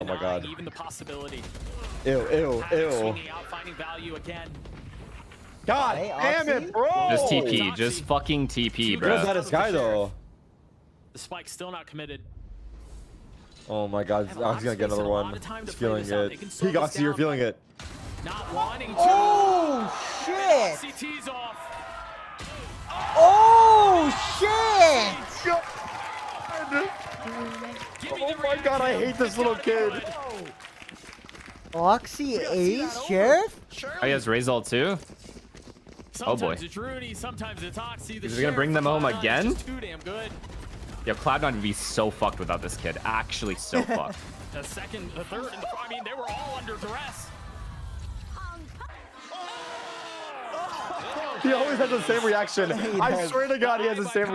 my god. Even the possibility. Ew. Swinging out, finding value again. God damn it, bro. Just TP. Just fucking TP, bro. Where's that guy though? The spike's still not committed. Oh my god, he's gonna get another one. He's feeling it. Peacock, you're feeling it. Not wanting to. Oh shit! CT's off. Oh shit! Oh my god, I hate this little kid. Oxy Ace, Sheriff? Oh, he has Razor too? Oh boy. Sometimes it's Rudy, sometimes it's Oxy. Is he gonna bring them home again? Too damn good. Yo, Cloud9 would be so fucked without this kid. Actually so fucked. The second, the third, and I mean, they were all under duress. He always has the same reaction. I swear to god, he has the same